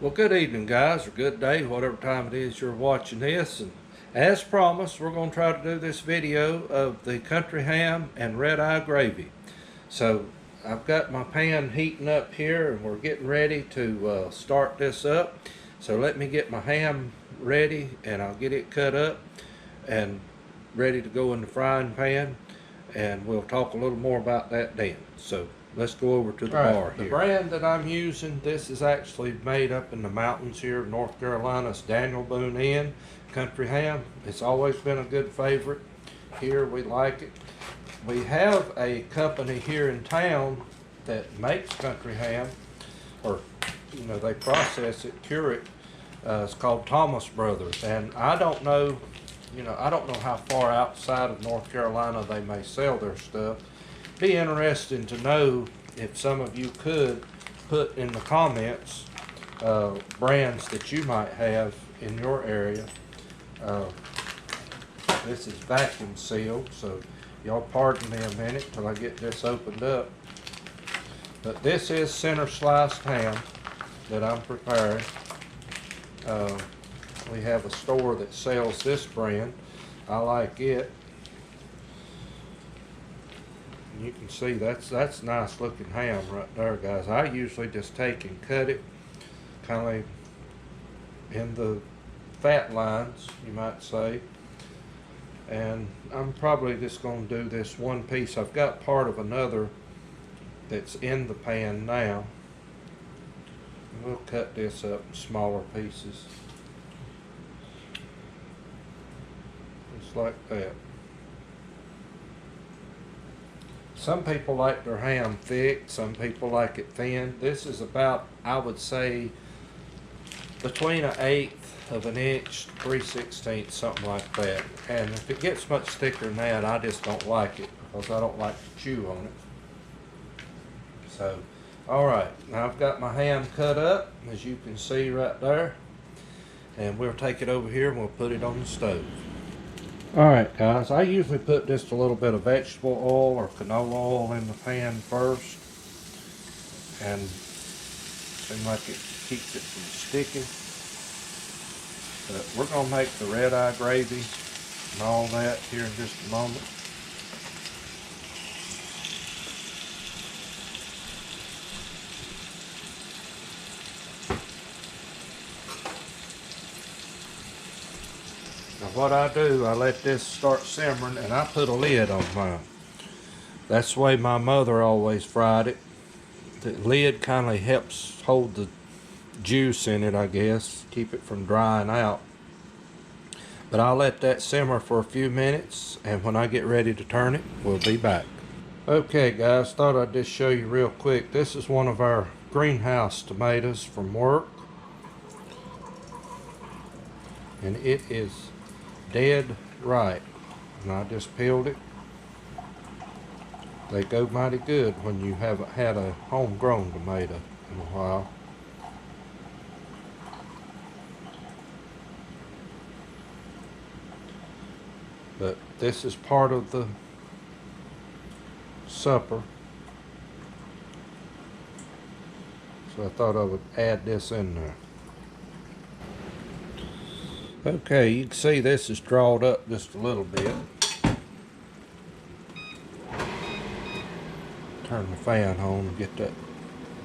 Well, good evening, guys, or good day, whatever time it is you're watching this. And as promised, we're going to try to do this video of the country ham and red-eye gravy. So I've got my pan heating up here, and we're getting ready to start this up. So let me get my ham ready, and I'll get it cut up and ready to go in the frying pan. And we'll talk a little more about that then. So let's go over to the bar here. The brand that I'm using, this is actually made up in the mountains here of North Carolina. It's Daniel Boone Inn Country Ham. It's always been a good favorite here. We like it. We have a company here in town that makes country ham, or they process it, cure it. It's called Thomas Brothers, and I don't know how far outside of North Carolina they may sell their stuff. Be interesting to know if some of you could put in the comments brands that you might have in your area. This is vacuum sealed, so y'all pardon me a minute till I get this opened up. But this is center sliced ham that I'm preparing. We have a store that sells this brand. I like it. And you can see that's nice looking ham right there, guys. I usually just take and cut it kind of in the fat lines, you might say. And I'm probably just going to do this one piece. I've got part of another that's in the pan now. We'll cut this up in smaller pieces. Just like that. Some people like their ham thick, some people like it thin. This is about, I would say, between 1/8 of an inch, 3/16, something like that. And if it gets much thicker than that, I just don't like it because I don't like to chew on it. So, alright, now I've got my ham cut up, as you can see right there. And we'll take it over here and we'll put it on the stove. Alright guys, I usually put just a little bit of vegetable oil or canola oil in the pan first. And seems like it keeps it from sticking. But we're going to make the red-eye gravy and all that here in just a moment. Now what I do, I let this start simmering and I put a lid on mine. That's the way my mother always fried it. The lid kind of helps hold the juice in it, I guess, keep it from drying out. But I'll let that simmer for a few minutes, and when I get ready to turn it, we'll be back. Okay guys, thought I'd just show you real quick. This is one of our greenhouse tomatoes from work. And it is dead right. And I just peeled it. They go mighty good when you haven't had a homegrown tomato in a while. But this is part of the supper. So I thought I would add this in there. Okay, you can see this is drawed up just a little bit. Turn the fan on and get that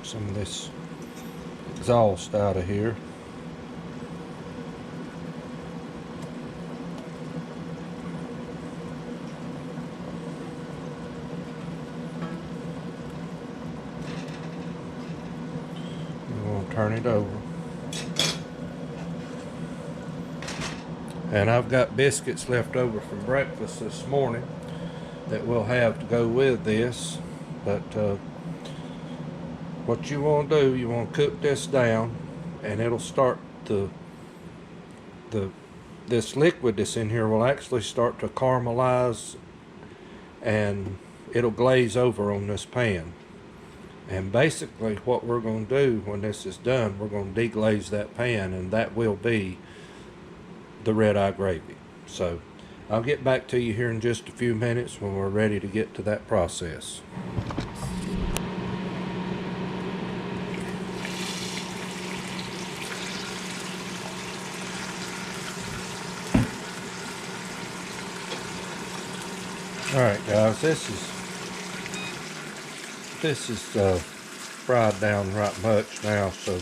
some of this exhaust out of here. I'm going to turn it over. And I've got biscuits left over from breakfast this morning that we'll have to go with this. But what you want to do, you want to cook this down, and it'll start this liquid that's in here will actually start to caramelize, and it'll glaze over on this pan. And basically what we're going to do when this is done, we're going to deglaze that pan, and that will be the red-eye gravy. So I'll get back to you here in just a few minutes when we're ready to get to that process. Alright guys, this is fried down right much now, so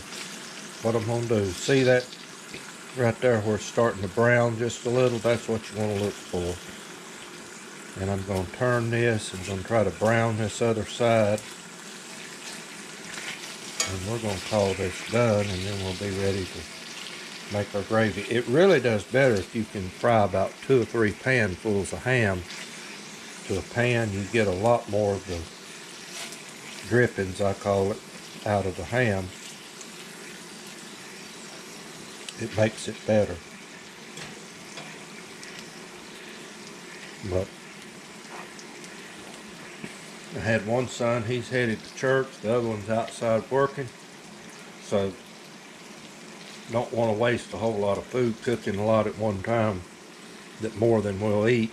what I'm going to do, see that right there where it's starting to brown just a little, that's what you want to look for. And I'm going to turn this and going to try to brown this other side. And we're going to call this done, and then we'll be ready to make our gravy. It really does better if you can fry about 2 or 3 panfuls of ham to a pan. You get a lot more of the drippings, I call it, out of the ham. It makes it better. But I had one son, he's headed to church, the other one's outside working, so don't want to waste a whole lot of food cooking a lot at one time, that more than we'll eat.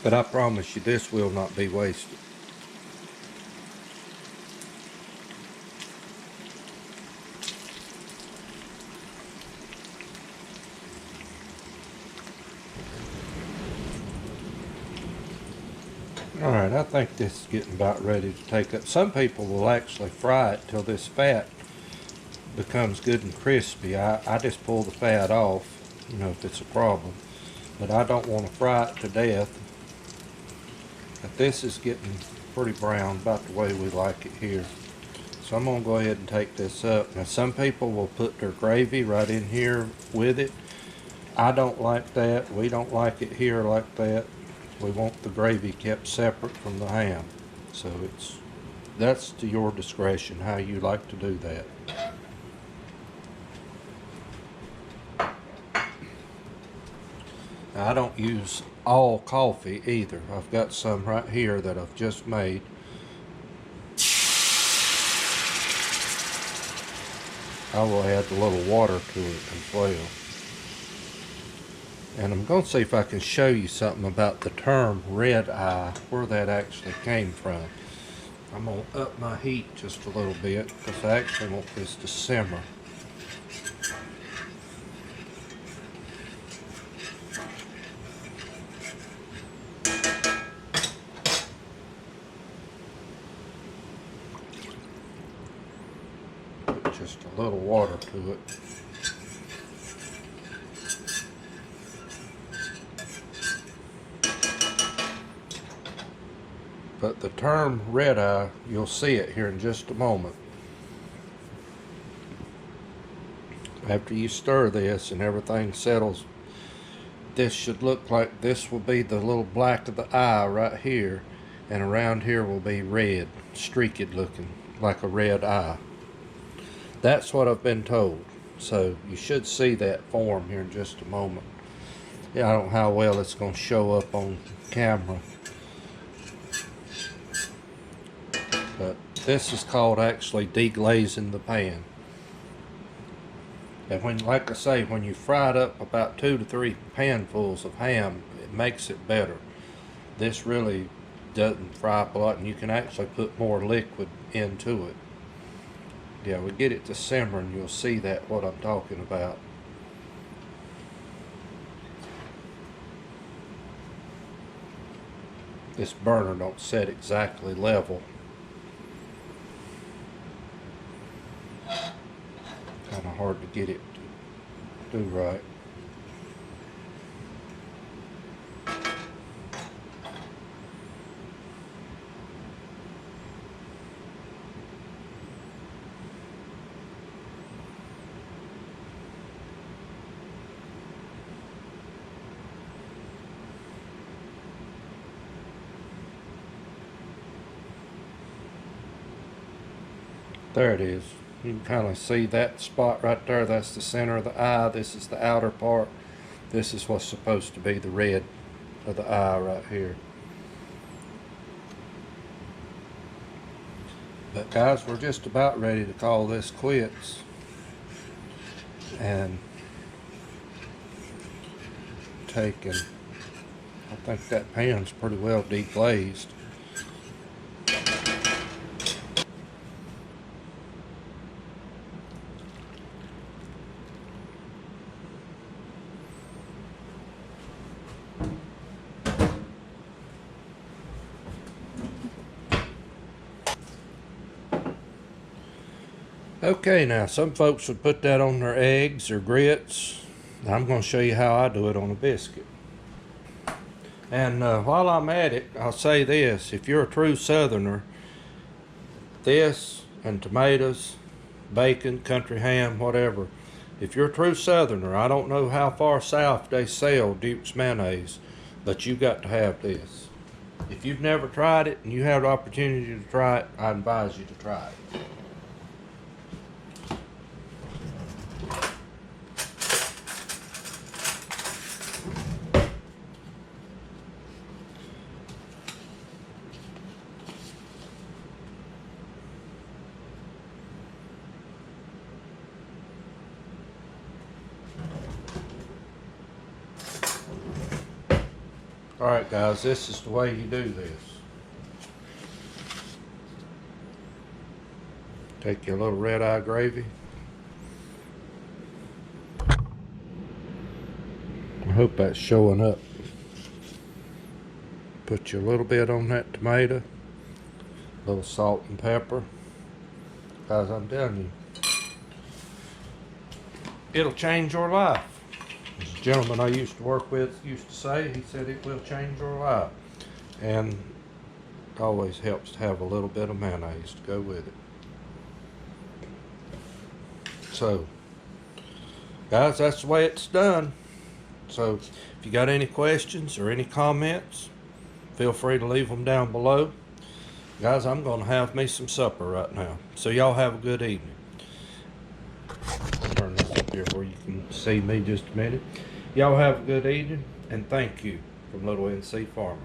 But I promise you, this will not be wasted. Alright, I think this is getting about ready to take up. Some people will actually fry it till this fat becomes good and crispy. I just pull the fat off, you know, if it's a problem. But I don't want to fry it to death. But this is getting pretty brown, about the way we like it here. So I'm going to go ahead and take this up. Now some people will put their gravy right in here with it. I don't like that. We don't like it here like that. We want the gravy kept separate from the ham. So that's to your discretion how you like to do that. Now, I don't use all coffee either. I've got some right here that I've just made. I will add a little water to it as well. And I'm going to see if I can show you something about the term red-eye, where that actually came from. I'm going to up my heat just a little bit because I actually want this to simmer. Put just a little water to it. But the term red-eye, you'll see it here in just a moment. After you stir this and everything settles, this should look like this will be the little black of the eye right here, and around here will be red, streaked looking, like a red eye. That's what I've been told. So you should see that form here in just a moment. Yeah, I don't know how well it's going to show up on camera. But this is called actually deglazing the pan. And when, like I say, when you fry it up about 2 to 3 panfuls of ham, it makes it better. This really doesn't fry up a lot, and you can actually put more liquid into it. Yeah, we get it to simmer and you'll see that what I'm talking about. This burner don't set exactly level. Kind of hard to get it to do right. There it is. You can kind of see that spot right there. That's the center of the eye. This is the outer part. This is what's supposed to be the red of the eye right here. But guys, we're just about ready to call this quits. And taking, I think that pan's pretty well deglazed. Okay, now some folks would put that on their eggs or grits. I'm going to show you how I do it on a biscuit. And while I'm at it, I'll say this. If you're a true Southerner, this and tomatoes, bacon, country ham, whatever. If you're a true Southerner, I don't know how far south they sell Duke's mayonnaise, but you've got to have this. If you've never tried it and you have the opportunity to try it, I advise you to try it. Alright guys, this is the way you do this. Take your little red-eye gravy. I hope that's showing up. Put you a little bit on that tomato. A little salt and pepper. Guys, I'm telling you, it'll change your life. As a gentleman I used to work with used to say, he said it will change your life. And it always helps to have a little bit of mayonnaise to go with it. So, guys, that's the way it's done. So, if you got any questions or any comments, feel free to leave them down below. Guys, I'm going to have me some supper right now. So, y'all have a good evening. I'll turn this up here where you can see me just a minute. Y'all have a good evening, and thank you from Little NC Farmer.